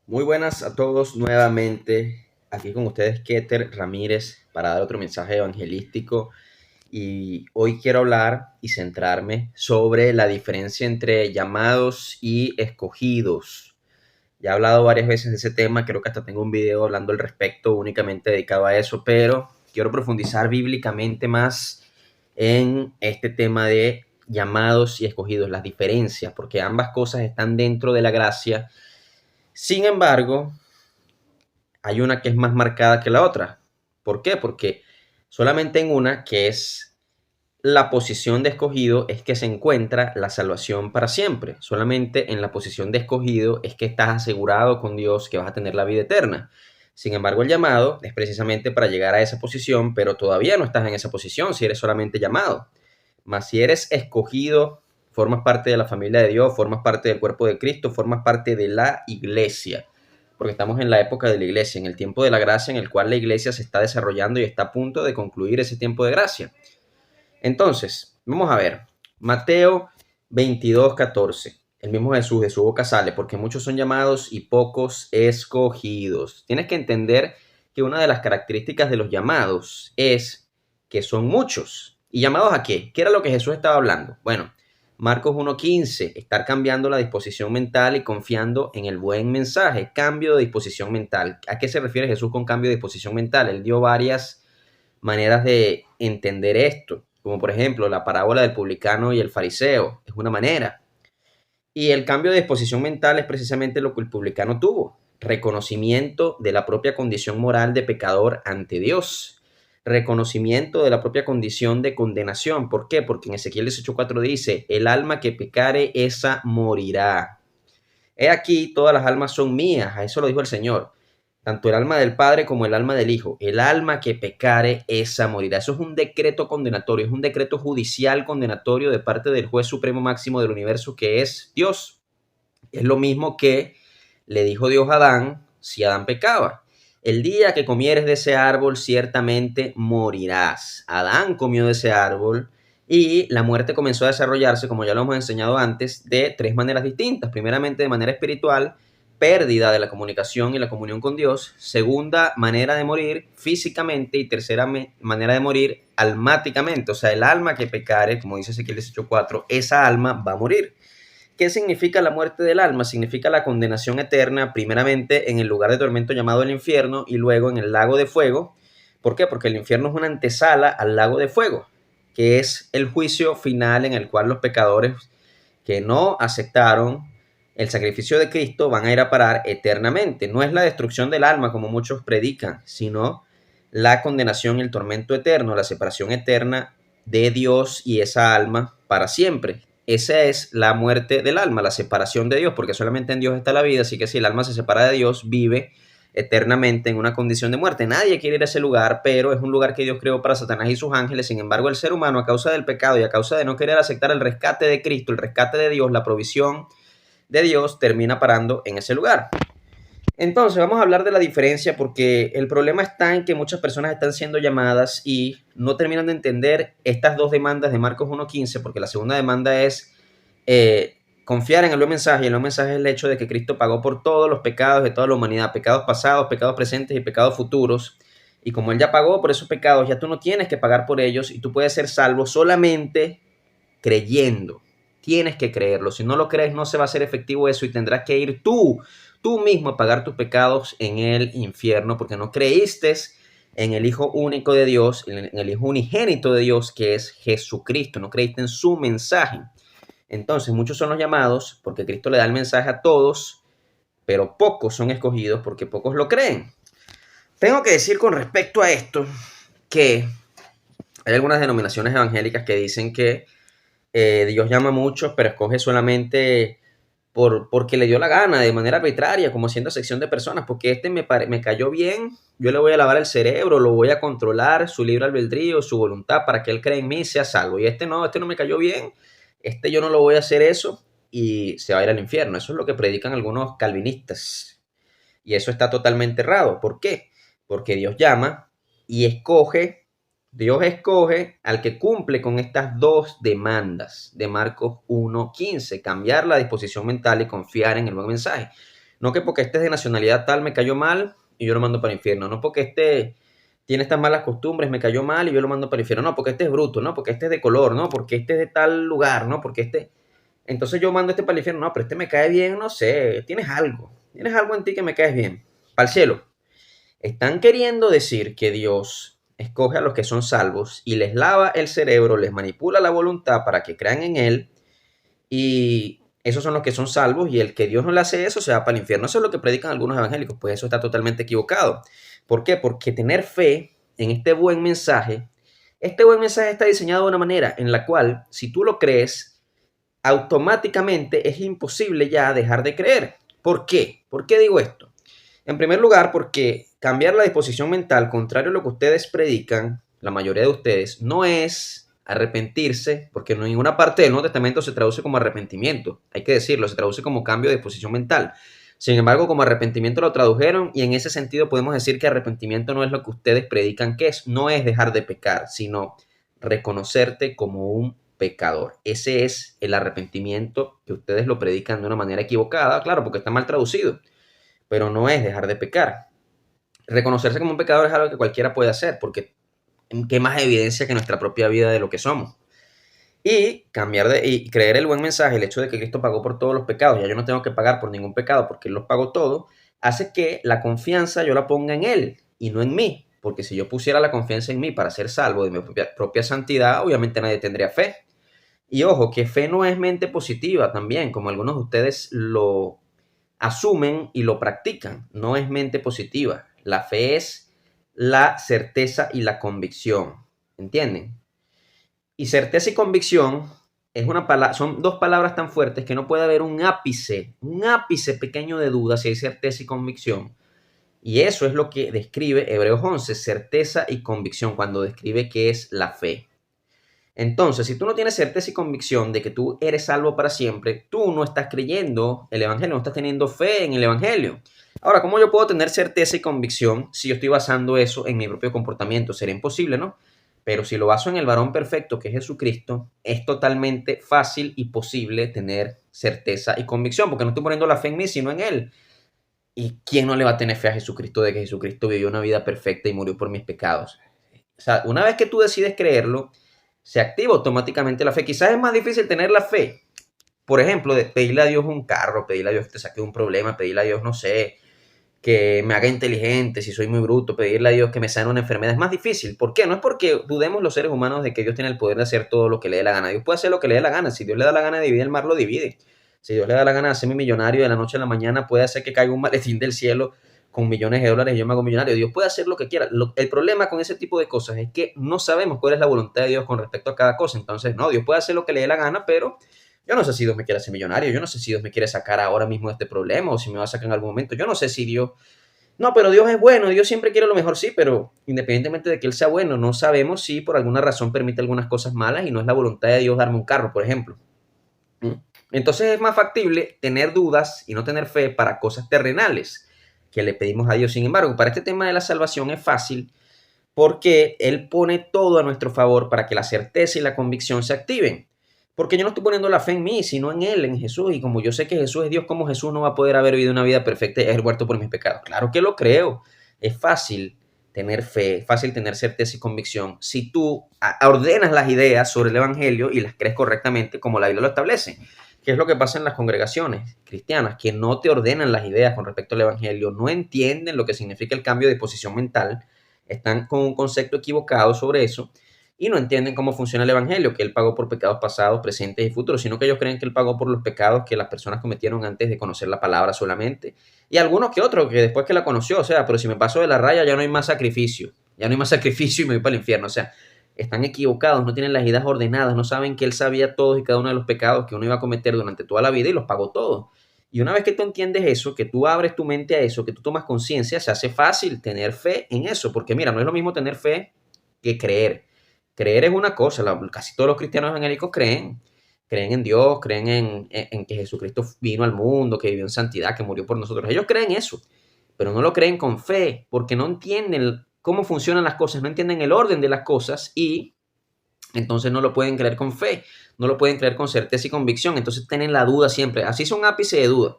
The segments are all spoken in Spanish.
Muy buenas a todos nuevamente. Aquí con ustedes Keter Ramírez para dar otro mensaje evangelístico. Y hoy quiero hablar y centrarme sobre la diferencia entre llamados y escogidos. Ya he hablado varias veces de ese tema, creo que hasta tengo un video hablando al respecto únicamente dedicado a eso, pero quiero profundizar bíblicamente más en este tema de llamados y escogidos, las diferencias, porque ambas cosas están dentro de la gracia. Sin embargo, hay una que es más marcada que la otra. ¿Por qué? Porque solamente en una, que es la posición de escogido, es que se encuentra la salvación para siempre. Solamente en la posición de escogido es que estás asegurado con Dios que vas a tener la vida eterna. Sin embargo, el llamado es precisamente para llegar a esa posición, pero todavía no estás en esa posición si eres solamente llamado. Mas si eres escogido, formas parte de la familia de Dios, formas parte del cuerpo de Cristo, formas parte de la iglesia, porque estamos en la época de la iglesia, en el tiempo de la gracia en el cual la iglesia se está desarrollando y está a punto de concluir ese tiempo de gracia. Entonces, vamos a ver, Mateo 22:14. El mismo Jesús, de su boca sale, porque muchos son llamados y pocos escogidos. Tienes que entender que una de las características de los llamados es que son muchos. ¿Y llamados a qué? ¿Qué era lo que Jesús estaba hablando? Bueno, Marcos 1:15, estar cambiando la disposición mental y confiando en el buen mensaje. Cambio de disposición mental. ¿A qué se refiere Jesús con cambio de disposición mental? Él dio varias maneras de entender esto, como por ejemplo la parábola del publicano y el fariseo, es una manera. Y el cambio de disposición mental es precisamente lo que el publicano tuvo, reconocimiento de la propia condición moral de pecador ante Dios, reconocimiento de la propia condición de condenación. ¿Por qué? Porque en Ezequiel 18:4 dice, el alma que pecare, esa morirá. He aquí, todas las almas son mías, a eso lo dijo el Señor. Tanto el alma del Padre como el alma del Hijo. El alma que pecare, esa morirá. Eso es un decreto condenatorio, es un decreto judicial condenatorio de parte del juez supremo máximo del universo, que es Dios. Es lo mismo que le dijo Dios a Adán si Adán pecaba. El día que comieres de ese árbol, ciertamente morirás. Adán comió de ese árbol y la muerte comenzó a desarrollarse, como ya lo hemos enseñado antes, de tres maneras distintas. Primeramente, de manera espiritual, pérdida de la comunicación y la comunión con Dios. Segunda manera de morir, físicamente. Y tercera manera de morir, almáticamente. O sea, el alma que pecare, como dice Ezequiel 18:4, esa alma va a morir. ¿Qué significa la muerte del alma? Significa la condenación eterna, primeramente en el lugar de tormento llamado el infierno y luego en el lago de fuego. ¿Por qué? Porque el infierno es una antesala al lago de fuego, que es el juicio final en el cual los pecadores que no aceptaron el sacrificio de Cristo van a ir a parar eternamente. No es la destrucción del alma como muchos predican, sino la condenación y el tormento eterno, la separación eterna de Dios y esa alma para siempre. Esa es la muerte del alma, la separación de Dios, porque solamente en Dios está la vida, así que si el alma se separa de Dios, vive eternamente en una condición de muerte. Nadie quiere ir a ese lugar, pero es un lugar que Dios creó para Satanás y sus ángeles. Sin embargo, el ser humano, a causa del pecado y a causa de no querer aceptar el rescate de Cristo, el rescate de Dios, la provisión de Dios, termina parando en ese lugar. Entonces, vamos a hablar de la diferencia porque el problema está en que muchas personas están siendo llamadas y no terminan de entender estas dos demandas de Marcos 1:15, porque la segunda demanda es confiar en el buen mensaje, y el buen mensaje es el hecho de que Cristo pagó por todos los pecados de toda la humanidad, pecados pasados, pecados presentes y pecados futuros. Y como Él ya pagó por esos pecados, ya tú no tienes que pagar por ellos y tú puedes ser salvo solamente creyendo. Tienes que creerlo. Si no lo crees, no se va a hacer efectivo eso y tendrás que ir tú mismo a pagar tus pecados en el infierno porque no creíste en el Hijo único de Dios, en el Hijo unigénito de Dios, que es Jesucristo. No creíste en su mensaje. Entonces, muchos son los llamados porque Cristo le da el mensaje a todos, pero pocos son escogidos porque pocos lo creen. Tengo que decir con respecto a esto que hay algunas denominaciones evangélicas que dicen que Dios llama a muchos, pero escoge solamente porque le dio la gana, de manera arbitraria, como haciendo sección de personas, porque me cayó bien, yo le voy a lavar el cerebro, lo voy a controlar, su libre albedrío, su voluntad, para que él cree en mí y sea salvo. Y este no me cayó bien, yo no lo voy a hacer eso y se va a ir al infierno. Eso es lo que predican algunos calvinistas. Y eso está totalmente errado. ¿Por qué? Porque Dios llama y Dios escoge al que cumple con estas dos demandas de Marcos 1:15, cambiar la disposición mental y confiar en el buen mensaje. No que porque este es de nacionalidad tal me cayó mal y yo lo mando para el infierno. No porque este tiene estas malas costumbres, me cayó mal y yo lo mando para el infierno. No, porque este es bruto, no, porque este es de color, no, porque este es de tal lugar, no, porque este... Entonces yo mando este para el infierno, no, pero este me cae bien, no sé, tienes algo en ti que me caes bien. Para el cielo. Están queriendo decir que Dios escoge a los que son salvos y les lava el cerebro, les manipula la voluntad para que crean en Él y esos son los que son salvos y el que Dios no le hace eso se va para el infierno. Eso es lo que predican algunos evangélicos, pues eso está totalmente equivocado. ¿Por qué? Porque tener fe en este buen mensaje está diseñado de una manera en la cual si tú lo crees, automáticamente es imposible ya dejar de creer. ¿Por qué? ¿Por qué digo esto? En primer lugar, porque cambiar la disposición mental, contrario a lo que ustedes predican, la mayoría de ustedes, no es arrepentirse, porque en ninguna parte del Nuevo Testamento se traduce como arrepentimiento, hay que decirlo, se traduce como cambio de disposición mental. Sin embargo, como arrepentimiento lo tradujeron y en ese sentido podemos decir que arrepentimiento no es lo que ustedes predican que es, no es dejar de pecar, sino reconocerte como un pecador. Ese es el arrepentimiento que ustedes lo predican de una manera equivocada, claro, porque está mal traducido, pero no es dejar de pecar. Reconocerse como un pecador es algo que cualquiera puede hacer, porque qué más evidencia que nuestra propia vida de lo que somos. Y y creer el buen mensaje, el hecho de que Cristo pagó por todos los pecados, ya yo no tengo que pagar por ningún pecado porque Él los pagó todo, hace que la confianza yo la ponga en Él y no en mí. Porque si yo pusiera la confianza en mí para ser salvo de mi propia santidad, obviamente nadie tendría fe. Y ojo, que fe no es mente positiva también, como algunos de ustedes lo asumen y lo practican. No es mente positiva. La fe es la certeza y la convicción. ¿Entienden? Y certeza y convicción son dos palabras tan fuertes que no puede haber un ápice pequeño de duda si hay certeza y convicción. Y eso es lo que describe Hebreos 11, certeza y convicción, cuando describe qué es la fe. Entonces, si tú no tienes certeza y convicción de que tú eres salvo para siempre, tú no estás creyendo el Evangelio, no estás teniendo fe en el Evangelio. Ahora, ¿cómo yo puedo tener certeza y convicción si yo estoy basando eso en mi propio comportamiento? Sería imposible, ¿no? Pero si lo baso en el varón perfecto que es Jesucristo, es totalmente fácil y posible tener certeza y convicción, porque no estoy poniendo la fe en mí, sino en Él. ¿Y quién no le va a tener fe a Jesucristo de que Jesucristo vivió una vida perfecta y murió por mis pecados? O sea, una vez que tú decides creerlo, se activa automáticamente la fe. Quizás es más difícil tener la fe, por ejemplo, de pedirle a Dios un carro, pedirle a Dios que te saque un problema, pedirle a Dios, no sé, que me haga inteligente si soy muy bruto, pedirle a Dios que me sane una enfermedad. Es más difícil. ¿Por qué? No es porque dudemos los seres humanos de que Dios tiene el poder de hacer todo lo que le dé la gana. Dios puede hacer lo que le dé la gana. Si Dios le da la gana de dividir el mar, lo divide. Si Dios le da la gana de hacerme millonario de la noche a la mañana, puede hacer que caiga un maletín del cielo con millones de dólares y yo me hago millonario. Dios puede hacer lo que quiera. El problema con ese tipo de cosas es que no sabemos cuál es la voluntad de Dios con respecto a cada cosa. Entonces, no, Dios puede hacer lo que le dé la gana, pero yo no sé si Dios me quiere hacer millonario. Yo no sé si Dios me quiere sacar ahora mismo de este problema o si me va a sacar en algún momento. Yo no sé si Dios... No, pero Dios es bueno, Dios siempre quiere lo mejor, sí, pero independientemente de que Él sea bueno, no sabemos si por alguna razón permite algunas cosas malas y no es la voluntad de Dios darme un carro, por ejemplo. Entonces es más factible tener dudas y no tener fe para cosas terrenales que le pedimos a Dios. Sin embargo, para este tema de la salvación es fácil porque Él pone todo a nuestro favor para que la certeza y la convicción se activen. Porque yo no estoy poniendo la fe en mí, sino en Él, en Jesús. Y como yo sé que Jesús es Dios, ¿cómo Jesús no va a poder haber vivido una vida perfecta y haber muerto por mis pecados? Claro que lo creo. Es fácil tener fe, es fácil tener certeza y convicción si tú ordenas las ideas sobre el Evangelio y las crees correctamente como la Biblia lo establece. ¿Qué es lo que pasa en las congregaciones cristianas? Que no te ordenan las ideas con respecto al Evangelio, no entienden lo que significa el cambio de posición mental, están con un concepto equivocado sobre eso y no entienden cómo funciona el Evangelio, que Él pagó por pecados pasados, presentes y futuros, sino que ellos creen que Él pagó por los pecados que las personas cometieron antes de conocer la palabra solamente. Y algunos que otros, que después que la conoció, o sea, pero si me paso de la raya ya no hay más sacrificio, ya no hay más sacrificio y me voy para el infierno, o sea, están equivocados, no tienen las ideas ordenadas, no saben que Él sabía todos y cada uno de los pecados que uno iba a cometer durante toda la vida y los pagó todos. Y una vez que tú entiendes eso, que tú abres tu mente a eso, que tú tomas conciencia, se hace fácil tener fe en eso, porque mira, no es lo mismo tener fe que creer. Creer es una cosa, casi todos los cristianos evangélicos creen en Dios, creen en que Jesucristo vino al mundo, que vivió en santidad, que murió por nosotros. Ellos creen eso, pero no lo creen con fe, porque no entienden cómo funcionan las cosas, no entienden el orden de las cosas y entonces no lo pueden creer con fe, no lo pueden creer con certeza y convicción, entonces tienen la duda siempre, así son ápice de duda.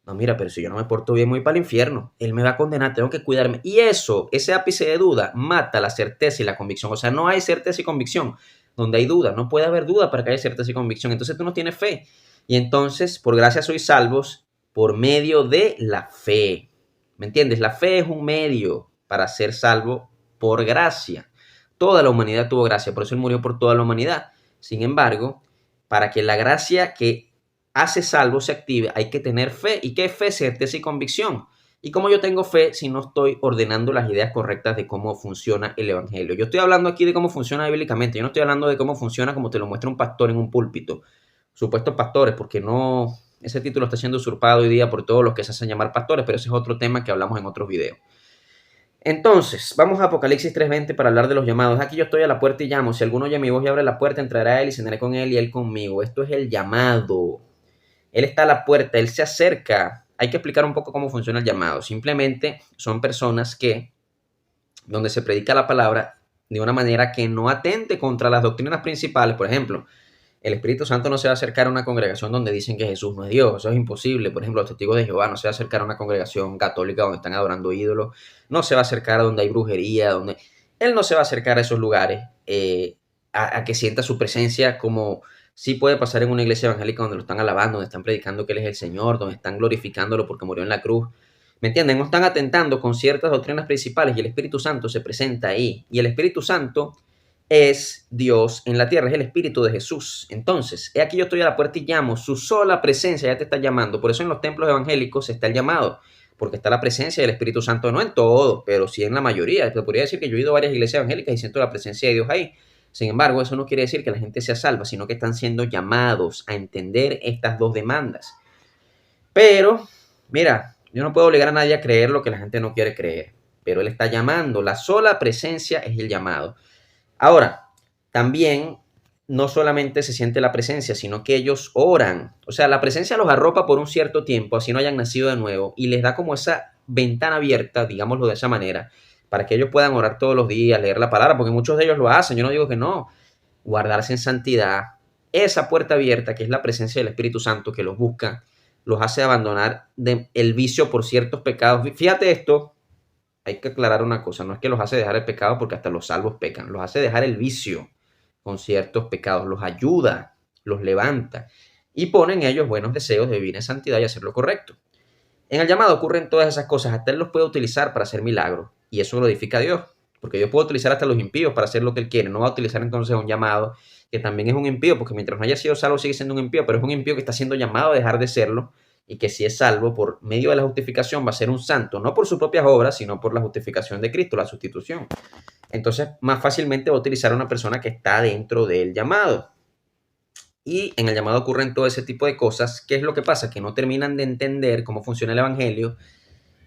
No, mira, pero si yo no me porto bien, voy para el infierno. Él me va a condenar, tengo que cuidarme. Y eso, ese ápice de duda, mata la certeza y la convicción. O sea, no hay certeza y convicción donde hay duda. No puede haber duda para que haya certeza y convicción. Entonces tú no tienes fe. Y entonces, por gracia sois salvos por medio de la fe. ¿Me entiendes? La fe es un medio para ser salvo por gracia. Toda la humanidad tuvo gracia, por eso Él murió por toda la humanidad. Sin embargo, para que la gracia que hace salvo se active, hay que tener fe. ¿Y qué es fe? Certeza y convicción. ¿Y cómo yo tengo fe si no estoy ordenando las ideas correctas de cómo funciona el Evangelio? Yo estoy hablando aquí de cómo funciona bíblicamente. Yo no estoy hablando de cómo funciona como te lo muestra un pastor en un púlpito. Supuestos pastores, porque no, ese título está siendo usurpado hoy día por todos los que se hacen llamar pastores, pero ese es otro tema que hablamos en otros videos. Entonces, vamos a Apocalipsis 3:20 para hablar de los llamados. Aquí yo estoy a la puerta y llamo. Si alguno oye mi voz y abre la puerta, entrará él y cenaré con él y él conmigo. Esto es el llamado. Él está a la puerta, él se acerca. Hay que explicar un poco cómo funciona el llamado. Simplemente son personas donde se predica la palabra de una manera que no atente contra las doctrinas principales. Por ejemplo, el Espíritu Santo no se va a acercar a una congregación donde dicen que Jesús no es Dios. Eso es imposible. Por ejemplo, los testigos de Jehová no se va a acercar a una congregación católica donde están adorando ídolos. No se va a acercar a donde hay brujería. Él no se va a acercar a esos lugares a que sienta su presencia como sí puede pasar en una iglesia evangélica donde lo están alabando, donde están predicando que Él es el Señor, donde están glorificándolo porque murió en la cruz. ¿Me entienden? No están atentando con ciertas doctrinas principales y el Espíritu Santo se presenta ahí. Y el Espíritu Santo es Dios en la tierra, es el Espíritu de Jesús. Entonces, he aquí yo estoy a la puerta y llamo, su sola presencia ya te está llamando. Por eso en los templos evangélicos está el llamado, porque está la presencia del Espíritu Santo, no en todo, pero sí en la mayoría. Te podría decir que yo he ido a varias iglesias evangélicas y siento la presencia de Dios ahí. Sin embargo, eso no quiere decir que la gente sea salva, sino que están siendo llamados a entender estas dos demandas. Pero, mira, yo no puedo obligar a nadie a creer lo que la gente no quiere creer, pero Él está llamando. La sola presencia es el llamado. Ahora, también no solamente se siente la presencia, sino que ellos oran. O sea, la presencia los arropa por un cierto tiempo, así no hayan nacido de nuevo, y les da como esa ventana abierta, digámoslo de esa manera, para que ellos puedan orar todos los días, leer la palabra, porque muchos de ellos lo hacen, yo no digo que no, guardarse en santidad. Esa puerta abierta, que es la presencia del Espíritu Santo que los busca, los hace abandonar el vicio por ciertos pecados. Fíjate esto, hay que aclarar una cosa, no es que los hace dejar el pecado porque hasta los salvos pecan, los hace dejar el vicio con ciertos pecados, los ayuda, los levanta y pone en ellos buenos deseos de vivir en santidad y hacer lo correcto. En el llamado ocurren todas esas cosas, hasta Él los puede utilizar para hacer milagros y eso glorifica a Dios, porque Dios puede utilizar hasta los impíos para hacer lo que Él quiere, no va a utilizar entonces un llamado que también es un impío, porque mientras no haya sido salvo sigue siendo un impío, pero es un impío que está siendo llamado a dejar de serlo y que si es salvo por medio de la justificación va a ser un santo, no por sus propias obras, sino por la justificación de Cristo, la sustitución. Entonces, más fácilmente va a utilizar a una persona que está dentro del llamado. Y en el llamado ocurren todo ese tipo de cosas. ¿Qué es lo que pasa? Que no terminan de entender cómo funciona el Evangelio,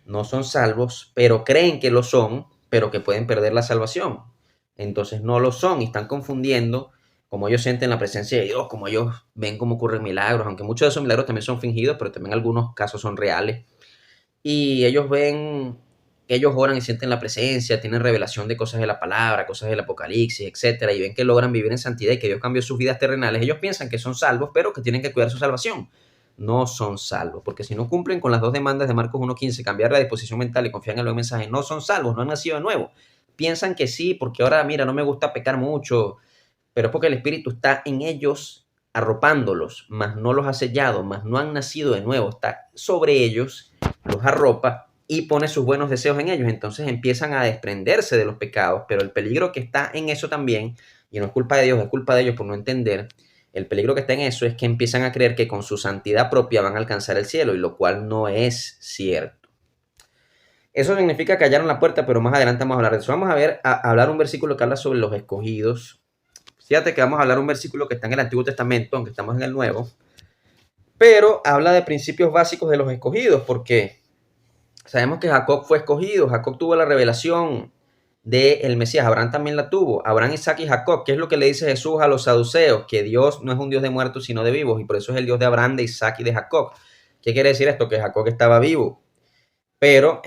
no son salvos, pero creen que lo son, pero que pueden perder la salvación. Entonces no lo son y están confundiendo como ellos sienten la presencia de Dios, como ellos ven cómo ocurren milagros, aunque muchos de esos milagros también son fingidos, pero también algunos casos son reales. Y ellos ven, ellos oran y sienten la presencia, tienen revelación de cosas de la palabra, cosas del Apocalipsis, etcétera, y ven que logran vivir en santidad y que Dios cambió sus vidas terrenales. Ellos piensan que son salvos, pero que tienen que cuidar su salvación. No son salvos, porque si no cumplen con las dos demandas de Marcos 1:15, cambiar la disposición mental y confiar en el buen mensaje, no son salvos, no han nacido de nuevo. Piensan que sí, porque ahora, mira, no me gusta pecar mucho, pero es porque el Espíritu está en ellos arropándolos, mas no los ha sellado, mas no han nacido de nuevo, está sobre ellos, los arropa y pone sus buenos deseos en ellos. Entonces empiezan a desprenderse de los pecados, pero el peligro que está en eso también, y no es culpa de Dios, es culpa de ellos por no entender, el peligro que está en eso es que empiezan a creer que con su santidad propia van a alcanzar el cielo, y lo cual no es cierto. Eso significa que hallaron la puerta, pero más adelante vamos a hablar de eso. Vamos a hablar un versículo que habla sobre los escogidos. Fíjate que vamos a hablar un versículo que está en el Antiguo Testamento, aunque estamos en el Nuevo, pero habla de principios básicos de los escogidos, porque sabemos que Jacob fue escogido, Jacob tuvo la revelación del Mesías, Abraham también la tuvo, Abraham, Isaac y Jacob. ¿Qué es lo que le dice Jesús a los saduceos? Que Dios no es un Dios de muertos, sino de vivos, y por eso es el Dios de Abraham, de Isaac y de Jacob. ¿Qué quiere decir esto? Que Jacob estaba vivo, pero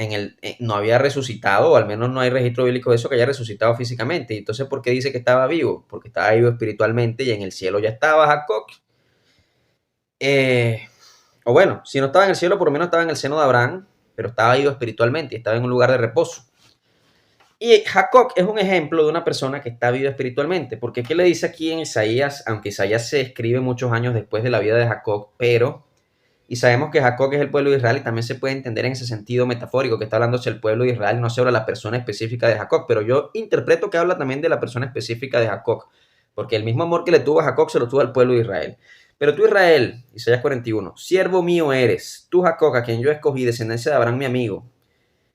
no había resucitado, o al menos no hay registro bíblico de eso, que haya resucitado físicamente. Y entonces, ¿por qué dice que estaba vivo? Porque estaba vivo espiritualmente y en el cielo ya estaba Jacob. O bueno, si no estaba en el cielo, por lo menos estaba en el seno de Abraham, pero estaba ido espiritualmente y estaba en un lugar de reposo. Y Jacob es un ejemplo de una persona que está viva espiritualmente, porque ¿qué le dice aquí en Isaías? Aunque Isaías se escribe muchos años después de la vida de Jacob, pero, y sabemos que Jacob es el pueblo de Israel y también se puede entender en ese sentido metafórico, que está hablando sobre el pueblo de Israel, no sobre la persona específica de Jacob, pero yo interpreto que habla también de la persona específica de Jacob, porque el mismo amor que le tuvo a Jacob se lo tuvo al pueblo de Israel. Pero tú, Israel, Isaías 41, siervo mío eres, tú, Jacob, a quien yo escogí, descendencia de Abraham, mi amigo.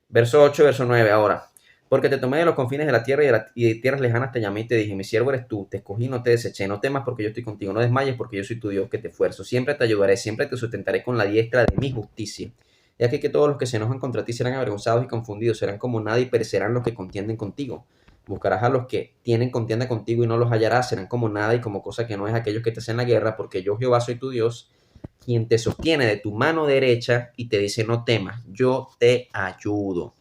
Verso 8, verso 9, ahora. Porque te tomé de los confines de la tierra y de tierras lejanas te llamé y te dije, mi siervo eres tú, te escogí, no te deseché, no temas porque yo estoy contigo, no desmayes porque yo soy tu Dios que te esfuerzo, siempre te ayudaré, siempre te sustentaré con la diestra de mi justicia. Y aquí que todos los que se enojan contra ti serán avergonzados y confundidos, serán como nada y perecerán los que contienden contigo. Buscarás a los que tienen contienda contigo y no los hallarás, serán como nada y como cosa que no es aquellos que te hacen la guerra, porque yo Jehová soy tu Dios, quien te sostiene de tu mano derecha y te dice no temas, yo te ayudo.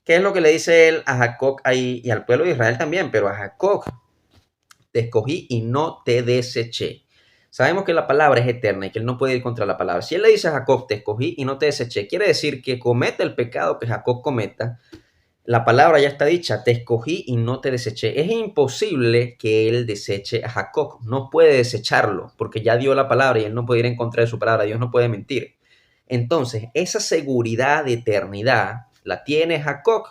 ¿Qué es lo que le dice él a Jacob ahí y al pueblo de Israel también? Pero a Jacob te escogí y no te deseché. Sabemos que la palabra es eterna y que él no puede ir contra la palabra. Si él le dice a Jacob, te escogí y no te deseché, quiere decir que cometa el pecado que Jacob cometa. La palabra ya está dicha, te escogí y no te deseché. Es imposible que él deseche a Jacob. No puede desecharlo porque ya dio la palabra y él no puede ir en contra de su palabra. Dios no puede mentir. Entonces, esa seguridad de eternidad la tiene Jacob.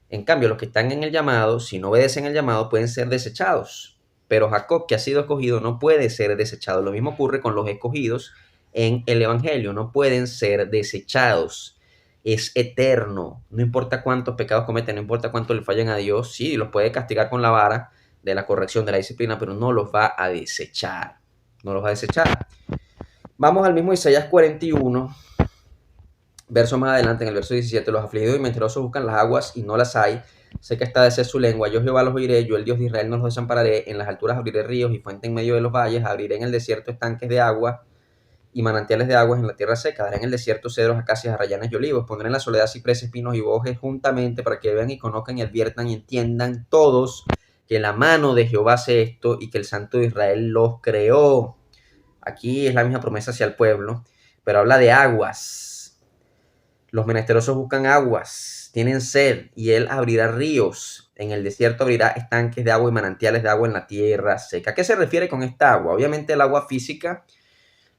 En cambio, los que están en el llamado, si no obedecen el llamado, pueden ser desechados. Pero Jacob, que ha sido escogido, no puede ser desechado. Lo mismo ocurre con los escogidos en el Evangelio. No pueden ser desechados. Es eterno. No importa cuántos pecados cometen, no importa cuánto le fallen a Dios. Sí, los puede castigar con la vara de la corrección, de la disciplina, pero no los va a desechar. No los va a desechar. Vamos al mismo Isaías 41. Verso más adelante, en el verso 17, los afligidos y mentirosos buscan las aguas y no las hay. Sé que está de ser su lengua. Yo Jehová los oiré, yo el Dios de Israel no los desampararé. En las alturas abriré ríos y fuente en medio de los valles. Abriré en el desierto estanques de agua y manantiales de aguas en la tierra seca. Daré en el desierto cedros, acacias, arrayanes y olivos. Pondré en la soledad cipreses, pinos y bojes juntamente para que vean y conozcan y adviertan y entiendan todos que la mano de Jehová hace esto y que el Santo de Israel los creó. Aquí es la misma promesa hacia el pueblo, pero habla de aguas. Los menesterosos buscan aguas, tienen sed, y él abrirá ríos. En el desierto abrirá estanques de agua y manantiales de agua en la tierra seca. ¿A qué se refiere con esta agua? Obviamente el agua física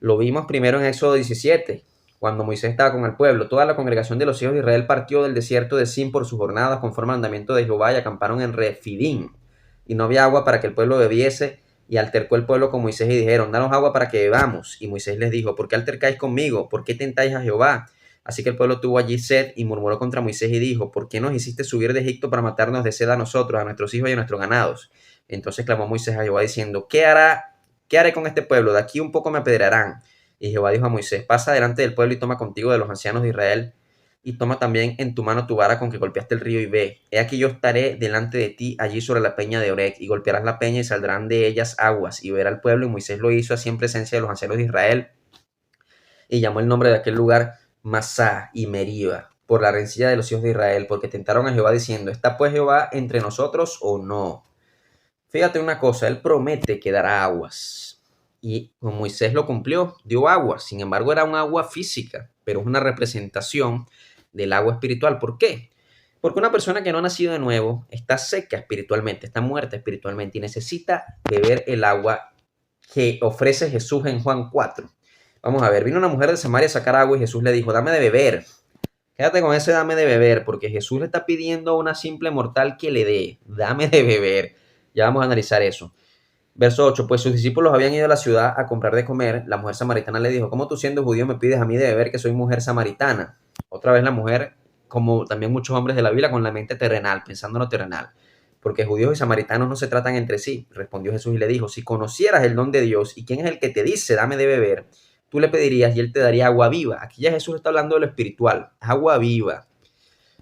lo vimos primero en Éxodo 17, cuando Moisés estaba con el pueblo. Toda la congregación de los hijos de Israel partió del desierto de Sin por sus jornadas conforme al mandamiento de Jehová y acamparon en Refidim. Y no había agua para que el pueblo bebiese. Y altercó el pueblo con Moisés y dijeron, danos agua para que bebamos. Y Moisés les dijo, ¿por qué altercáis conmigo? ¿Por qué tentáis a Jehová? Así que el pueblo tuvo allí sed y murmuró contra Moisés y dijo, ¿por qué nos hiciste subir de Egipto para matarnos de sed a nosotros, a nuestros hijos y a nuestros ganados? Entonces clamó Moisés a Jehová diciendo, ¿qué haré con este pueblo? De aquí un poco me apedrearán. Y Jehová dijo a Moisés, pasa delante del pueblo y toma contigo de los ancianos de Israel y toma también en tu mano tu vara con que golpeaste el río y ve. He aquí yo estaré delante de ti allí sobre la peña de Orec y golpearás la peña y saldrán de ellas aguas y verá el pueblo. Y Moisés lo hizo así en presencia de los ancianos de Israel y llamó el nombre de aquel lugar Masá y Meriba, por la rencilla de los hijos de Israel, porque tentaron a Jehová diciendo, ¿está pues Jehová entre nosotros o no? Fíjate una cosa, él promete que dará aguas. Y como Moisés lo cumplió, dio agua. Sin embargo, era un agua física, pero es una representación del agua espiritual. ¿Por qué? Porque una persona que no ha nacido de nuevo está seca espiritualmente, está muerta espiritualmente y necesita beber el agua que ofrece Jesús en Juan 4. Vamos a ver, vino una mujer de Samaria a sacar agua y Jesús le dijo, dame de beber. Quédate con ese dame de beber, porque Jesús le está pidiendo a una simple mortal que le dé, dame de beber. Ya vamos a analizar eso. Verso 8, pues sus discípulos habían ido a la ciudad a comprar de comer. La mujer samaritana le dijo, ¿cómo tú siendo judío me pides a mí de beber que soy mujer samaritana? Otra vez la mujer, como también muchos hombres de la Biblia, con la mente terrenal, pensando en lo terrenal. Porque judíos y samaritanos no se tratan entre sí. Respondió Jesús y le dijo, si conocieras el don de Dios y quién es el que te dice, dame de beber, tú le pedirías y él te daría agua viva. Aquí ya Jesús está hablando de lo espiritual, agua viva.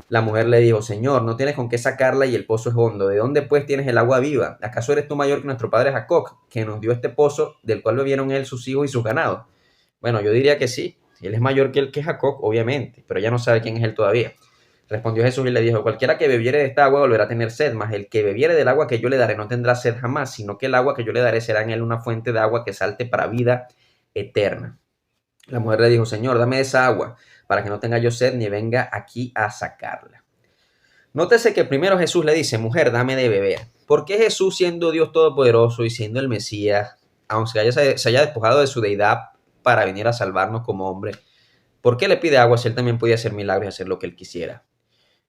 La mujer le dijo, Señor, no tienes con qué sacarla y el pozo es hondo. ¿De dónde pues tienes el agua viva? ¿Acaso eres tú mayor que nuestro padre Jacob, que nos dio este pozo del cual bebieron él, sus hijos y sus ganados? Bueno, yo diría que sí. Él es mayor que Jacob, obviamente, pero ella no sabe quién es él todavía. Respondió Jesús y le dijo, cualquiera que bebiere de esta agua volverá a tener sed, mas el que bebiere del agua que yo le daré no tendrá sed jamás, sino que el agua que yo le daré será en él una fuente de agua que salte para vida eterna. La mujer le dijo, Señor, dame esa agua para que no tenga yo sed ni venga aquí a sacarla. Nótese que primero Jesús le dice, mujer, dame de beber. ¿Por qué Jesús, siendo Dios Todopoderoso y siendo el Mesías, aunque se haya despojado de su deidad para venir a salvarnos como hombre, por qué le pide agua si él también podía hacer milagros y hacer lo que él quisiera?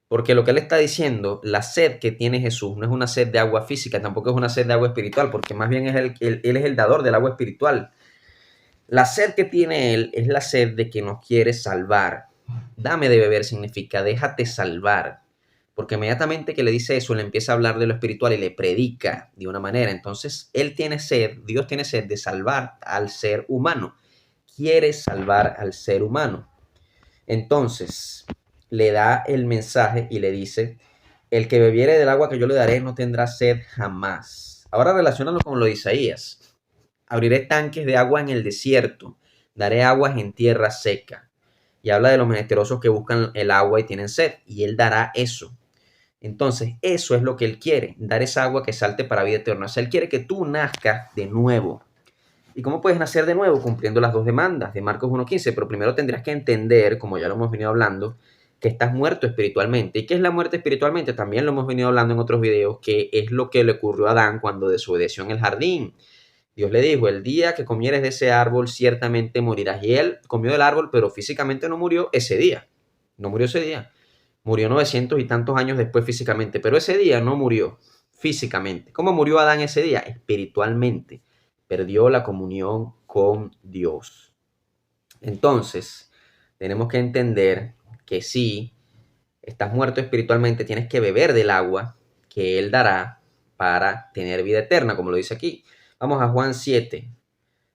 Porque lo que él está diciendo, la sed que tiene Jesús no es una sed de agua física, tampoco es una sed de agua espiritual, porque más bien es él es el dador del agua espiritual. La sed que tiene él es la sed de que nos quiere salvar. Dame de beber significa déjate salvar. Porque inmediatamente que le dice eso, le empieza a hablar de lo espiritual y le predica de una manera. Entonces, él tiene sed, Dios tiene sed de salvar al ser humano. Quiere salvar al ser humano. Entonces, le da el mensaje y le dice, el que bebiere del agua que yo le daré no tendrá sed jamás. Ahora relacionalo con lo de Isaías. Abriré tanques de agua en el desierto, daré aguas en tierra seca. Y habla de los menesterosos que buscan el agua y tienen sed, y él dará eso. Entonces, eso es lo que él quiere, dar esa agua que salte para vida eterna. O sea, él quiere que tú nazcas de nuevo. ¿Y cómo puedes nacer de nuevo? Cumpliendo las dos demandas de Marcos 1.15. Pero primero tendrías que entender, como ya lo hemos venido hablando, que estás muerto espiritualmente. ¿Y qué es la muerte espiritualmente? También lo hemos venido hablando en otros videos, que es lo que le ocurrió a Adán cuando desobedeció en el jardín. Dios le dijo, el día que comieres de ese árbol, ciertamente morirás. Y él comió del árbol, pero físicamente no murió ese día. No murió ese día. Murió 900 y tantos años después físicamente, pero ese día no murió físicamente. ¿Cómo murió Adán ese día? Espiritualmente. Perdió la comunión con Dios. Entonces, tenemos que entender que si estás muerto espiritualmente, tienes que beber del agua que Él dará para tener vida eterna, como lo dice aquí. Vamos a Juan 7.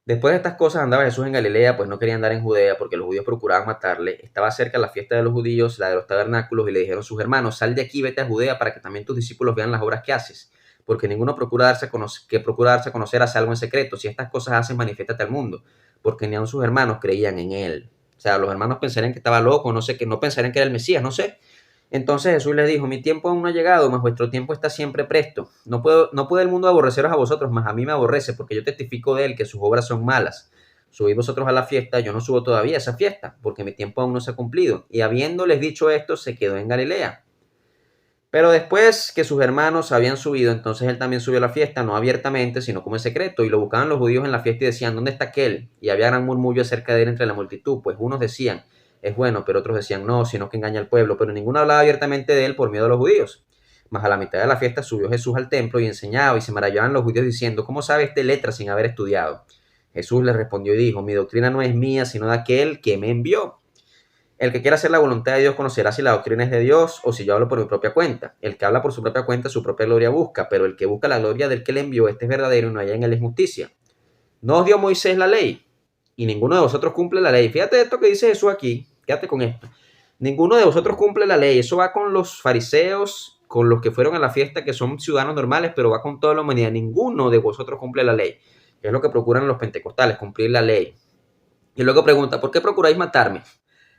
Después de estas cosas andaba Jesús en Galilea, pues no quería andar en Judea porque los judíos procuraban matarle. Estaba cerca la fiesta de los judíos, la de los tabernáculos, y le dijeron sus hermanos, sal de aquí, vete a Judea para que también tus discípulos vean las obras que haces. Porque ninguno procura darse a conocer hace algo en secreto. Si estas cosas haces, manifiéstate al mundo. Porque ni aun sus hermanos creían en él. O sea, los hermanos pensarían que estaba loco, no sé, que no pensarían que era el Mesías, no sé. Entonces Jesús les dijo, mi tiempo aún no ha llegado, mas vuestro tiempo está siempre presto. No puede el mundo aborreceros a vosotros, mas a mí me aborrece, porque yo testifico de él que sus obras son malas. Subid vosotros a la fiesta, yo no subo todavía a esa fiesta, porque mi tiempo aún no se ha cumplido. Y habiéndoles dicho esto, se quedó en Galilea. Pero después que sus hermanos habían subido, entonces él también subió a la fiesta, no abiertamente, sino como en secreto. Y lo buscaban los judíos en la fiesta y decían, ¿dónde está aquel? Y había gran murmullo acerca de él entre la multitud, pues unos decían, es bueno, pero otros decían, no, sino que engaña al pueblo. Pero ninguno hablaba abiertamente de él por miedo a los judíos. Mas a la mitad de la fiesta subió Jesús al templo y enseñaba, y se maravillaban los judíos diciendo, ¿cómo sabe este letra sin haber estudiado? Jesús les respondió y dijo, mi doctrina no es mía, sino de aquel que me envió. El que quiera hacer la voluntad de Dios conocerá si la doctrina es de Dios o si yo hablo por mi propia cuenta. El que habla por su propia cuenta, su propia gloria busca, pero el que busca la gloria del que le envió, este es verdadero y no hay en él injusticia. ¿No os dio Moisés la ley? Y ninguno de vosotros cumple la ley. Fíjate esto que dice Jesús aquí, fíjate con esto. Ninguno de vosotros cumple la ley. Eso va con los fariseos, con los que fueron a la fiesta, que son ciudadanos normales, pero va con toda la humanidad. Ninguno de vosotros cumple la ley. Que es lo que procuran los pentecostales, cumplir la ley. Y luego pregunta, ¿por qué procuráis matarme?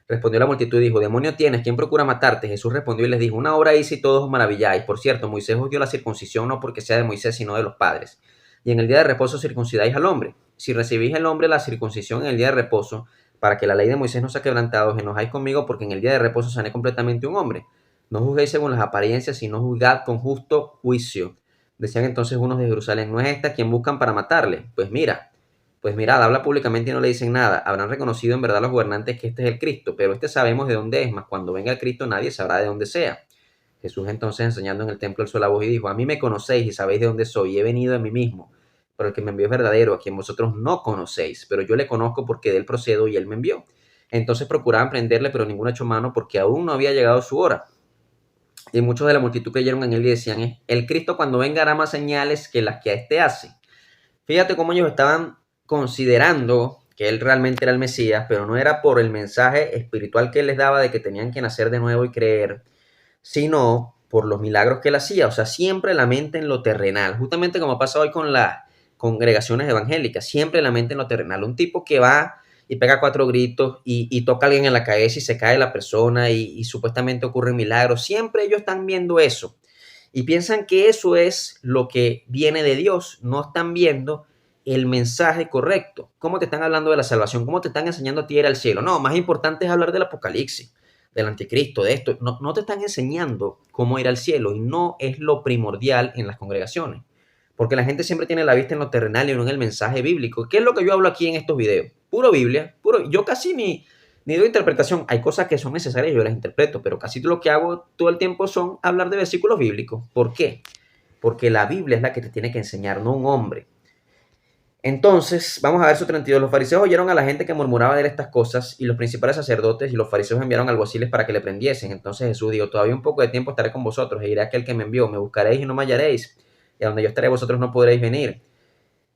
Respondió la multitud y dijo, demonio tienes, ¿quién procura matarte? Jesús respondió y les dijo, una hora hice y todos os maravilláis. Por cierto, Moisés os dio la circuncisión no porque sea de Moisés, sino de los padres. Y en el día de reposo circuncidáis al hombre. Si recibís el hombre la circuncisión en el día de reposo, para que la ley de Moisés no sea quebrantada, os enojáis conmigo porque en el día de reposo sané completamente un hombre. No juzguéis según las apariencias, sino juzgad con justo juicio. Decían entonces unos de Jerusalén, ¿no es esta quien buscan para matarle? Pues mirad, habla públicamente y no le dicen nada. Habrán reconocido en verdad los gobernantes que este es el Cristo, pero este sabemos de dónde es, mas cuando venga el Cristo nadie sabrá de dónde sea. Jesús entonces enseñando en el templo alzó la voz y dijo, a mí me conocéis y sabéis de dónde soy, y he venido de mí mismo. Pero el que me envió es verdadero, a quien vosotros no conocéis, pero yo le conozco porque de él procedo y él me envió. Entonces procuraban prenderle, pero ninguno echó mano porque aún no había llegado su hora. Y muchos de la multitud creyeron en él y decían, el Cristo cuando venga hará más señales que las que a este hace. Fíjate cómo ellos estaban considerando que él realmente era el Mesías, pero no era por el mensaje espiritual que él les daba de que tenían que nacer de nuevo y creer, sino por los milagros que él hacía. O sea, siempre la mente en lo terrenal, justamente como pasa hoy con las congregaciones evangélicas, siempre la mente en lo terrenal. Un tipo que va y pega cuatro gritos y toca a alguien en la cabeza y se cae la persona y supuestamente ocurren milagros. Siempre ellos están viendo eso y piensan que eso es lo que viene de Dios. No están viendo el mensaje correcto. ¿Cómo te están hablando de la salvación? ¿Cómo te están enseñando a ti ir al cielo? No, más importante es hablar del Apocalipsis, del Anticristo, de esto. No, no te están enseñando cómo ir al cielo y no es lo primordial en las congregaciones. Porque la gente siempre tiene la vista en lo terrenal y no en el mensaje bíblico. ¿Qué es lo que yo hablo aquí en estos videos? Puro Biblia, puro. Yo casi ni doy interpretación. Hay cosas que son necesarias y yo las interpreto, pero casi lo que hago todo el tiempo son hablar de versículos bíblicos. ¿Por qué? Porque la Biblia es la que te tiene que enseñar, no un hombre. Entonces, vamos a verso 32. Los fariseos oyeron a la gente que murmuraba de estas cosas, y los principales sacerdotes y los fariseos enviaron alguaciles para que le prendiesen. Entonces Jesús dijo: todavía un poco de tiempo estaré con vosotros, e iré a aquel que me envió. Me buscaréis y no me hallaréis, y a donde yo estaré vosotros no podréis venir.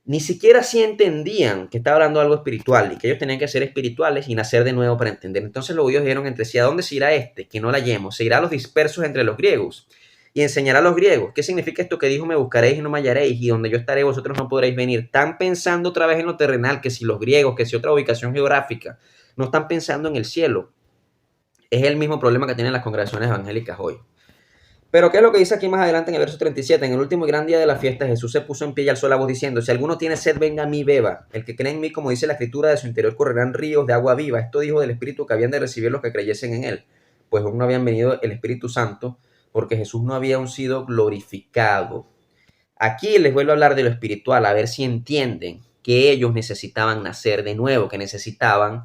Ni siquiera así entendían que estaba hablando de algo espiritual y que ellos tenían que ser espirituales y nacer de nuevo para entender. Entonces los judíos dijeron entre sí: ¿a dónde se irá este que no la hallemos? Se irá a los dispersos entre los griegos y enseñará a los griegos. ¿Qué significa esto que dijo: me buscaréis y no me hallaréis, y donde yo estaré vosotros no podréis venir? Están pensando otra vez en lo terrenal, que si los griegos, que si otra ubicación geográfica. No están pensando en el cielo. Es el mismo problema que tienen las congregaciones evangélicas hoy. Pero ¿qué es lo que dice aquí más adelante en el verso 37? En el último y gran día de la fiesta, Jesús se puso en pie y alzó la voz diciendo: si alguno tiene sed, venga a mí, beba. El que cree en mí, como dice la Escritura, de su interior correrán ríos de agua viva. Esto dijo del Espíritu que habían de recibir los que creyesen en él, pues aún no habían venido el Espíritu Santo, porque Jesús no había aún sido glorificado. Aquí les vuelvo a hablar de lo espiritual, a ver si entienden que ellos necesitaban nacer de nuevo, que necesitaban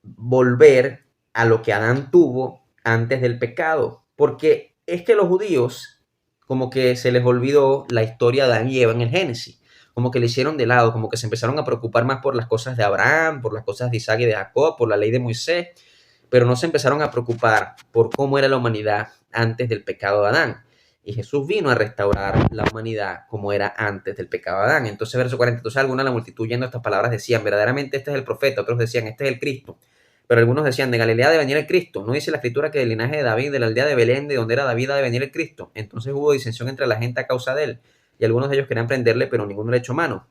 volver a lo que Adán tuvo antes del pecado. Porque es que los judíos, como que se les olvidó la historia de Adán y Eva en el Génesis. Como que le hicieron de lado, como que se empezaron a preocupar más por las cosas de Abraham, por las cosas de Isaac y de Jacob, por la ley de Moisés, pero no se empezaron a preocupar por cómo era la humanidad antes del pecado de Adán. Y Jesús vino a restaurar la humanidad como era antes del pecado de Adán. Entonces, verso 40, entonces alguna de la multitud oyendo estas palabras decían: verdaderamente este es el profeta. Otros decían: este es el Cristo. Pero algunos decían: de Galilea debe venir el Cristo. ¿No dice la Escritura que del linaje de David, de la aldea de Belén, de donde era David, debe venir el Cristo? Entonces hubo disensión entre la gente a causa de él, y algunos de ellos querían prenderle, pero ninguno le echó mano.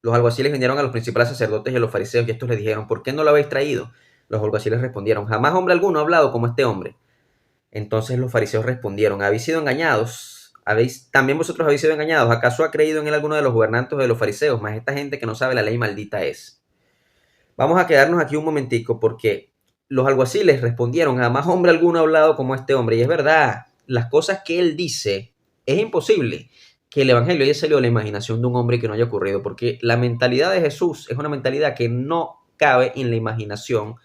Los alguaciles vinieron a los principales sacerdotes y a los fariseos, y estos les dijeron: ¿por qué no lo habéis traído? Los alguaciles respondieron: jamás hombre alguno ha hablado como este hombre. Entonces los fariseos respondieron: ¿habéis sido engañados? ¿También vosotros habéis sido engañados? ¿Acaso ha creído en él alguno de los gobernantes de los fariseos? Mas esta gente que no sabe la ley, maldita es. Vamos a quedarnos aquí un momentico, porque los alguaciles respondieron: jamás hombre alguno ha hablado como este hombre. Y es verdad, las cosas que él dice, es imposible que el evangelio haya salido de la imaginación de un hombre que no haya ocurrido, porque la mentalidad de Jesús es una mentalidad que no cabe en la imaginación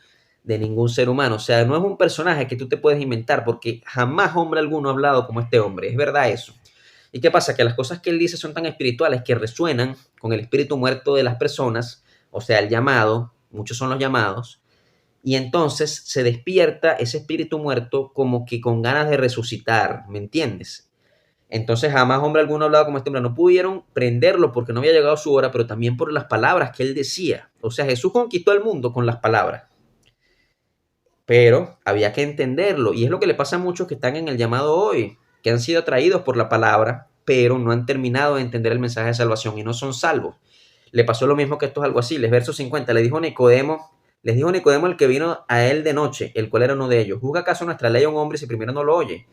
de ningún ser humano. O sea, no es un personaje que tú te puedes inventar, porque jamás hombre alguno ha hablado como este hombre. Es verdad eso. ¿Y qué pasa? Que las cosas que él dice son tan espirituales que resuenan con el espíritu muerto de las personas, o sea, el llamado. Muchos son los llamados, y entonces se despierta ese espíritu muerto como que con ganas de resucitar, ¿me entiendes? Entonces jamás hombre alguno ha hablado como este hombre. No pudieron prenderlo porque no había llegado su hora, pero también por las palabras que él decía. O sea, Jesús conquistó el mundo con las palabras, pero había que entenderlo, y es lo que le pasa a muchos que están en el llamado hoy, que han sido atraídos por la palabra, pero no han terminado de entender el mensaje de salvación y no son salvos. Le pasó lo mismo que estos alguaciles. Verso 50, les dijo Nicodemo el que vino a él de noche, el cual era uno de ellos: ¿juzga acaso nuestra ley a un hombre si primero no lo oye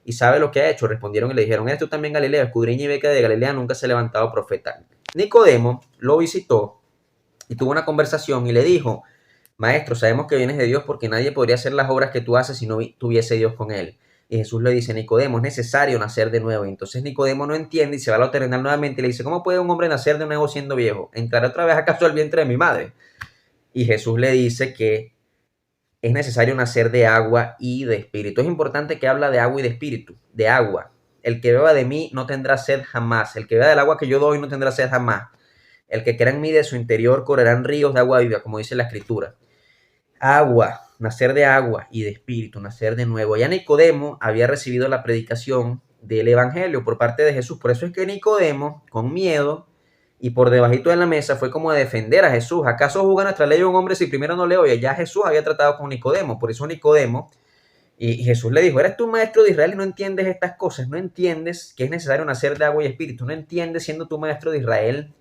y sabe lo que ha hecho? Respondieron y le dijeron: ¿eres tú también Galileo? Escudriña y ve que de Galilea nunca se ha levantado profeta. Nicodemo lo visitó y tuvo una conversación y le dijo: maestro, sabemos que vienes de Dios, porque nadie podría hacer las obras que tú haces si no tuviese Dios con él. Y Jesús le dice: Nicodemo, es necesario nacer de nuevo. Y entonces Nicodemo no entiende y se va a lo terrenal nuevamente y le dice: ¿cómo puede un hombre nacer de nuevo siendo viejo? ¿Entraré otra vez acaso al vientre de mi madre? Y Jesús le dice que es necesario nacer de agua y de espíritu. Es importante que habla de agua y de espíritu, de agua. El que beba de mí no tendrá sed jamás. El que beba del agua que yo doy no tendrá sed jamás. El que crea en mí, de su interior correrán ríos de agua viva, como dice la Escritura. Agua, nacer de agua y de espíritu, nacer de nuevo. Ya Nicodemo había recibido la predicación del evangelio por parte de Jesús. Por eso es que Nicodemo, con miedo y por debajito de la mesa, fue como a defender a Jesús. ¿Acaso juzga nuestra ley a un hombre si primero no le oye? Ya Jesús había tratado con Nicodemo. Por eso Nicodemo, y Jesús le dijo: eres tú maestro de Israel y no entiendes estas cosas. No entiendes que es necesario nacer de agua y espíritu. No entiendes, siendo tú maestro de Israel,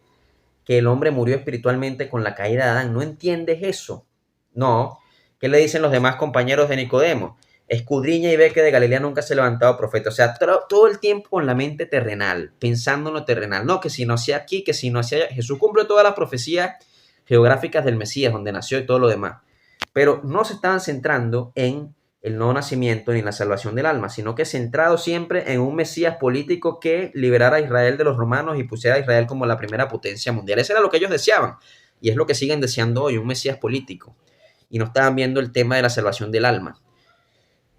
que el hombre murió espiritualmente con la caída de Adán. No entiendes eso. No. ¿Qué le dicen los demás compañeros de Nicodemo? escudriña y ve que de Galilea nunca se ha levantado profeta. O sea, todo el tiempo con la mente terrenal, pensando en lo terrenal. No, que si no hacía aquí, que si no hacía allá. Jesús cumple todas las profecías geográficas del Mesías, donde nació y todo lo demás. Pero no se estaban centrando en el nuevo nacimiento ni en la salvación del alma, sino que centrado siempre en un Mesías político que liberara a Israel de los romanos y pusiera a Israel como la primera potencia mundial. Eso era lo que ellos deseaban. Y es lo que siguen deseando hoy, un Mesías político. Y no estaban viendo el tema de la salvación del alma.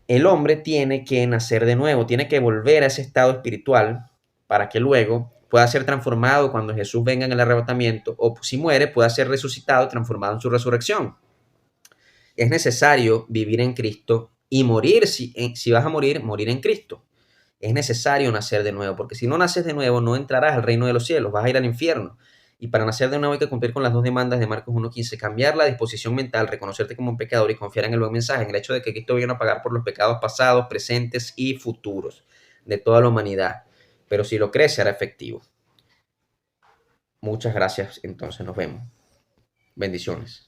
El hombre tiene que nacer de nuevo, tiene que volver a ese estado espiritual para que luego pueda ser transformado cuando Jesús venga en el arrebatamiento, o si muere, pueda ser resucitado y transformado en su resurrección. Es necesario vivir en Cristo y morir, si vas a morir, morir en Cristo. Es necesario nacer de nuevo, porque si no naces de nuevo, no entrarás al reino de los cielos, vas a ir al infierno. Y para nacer de nuevo hay que cumplir con las dos demandas de Marcos 1.15, cambiar la disposición mental, reconocerte como un pecador y confiar en el buen mensaje, en el hecho de que Cristo vino a pagar por los pecados pasados, presentes y futuros de toda la humanidad. Pero si lo crees, será efectivo. Muchas gracias, entonces nos vemos. Bendiciones.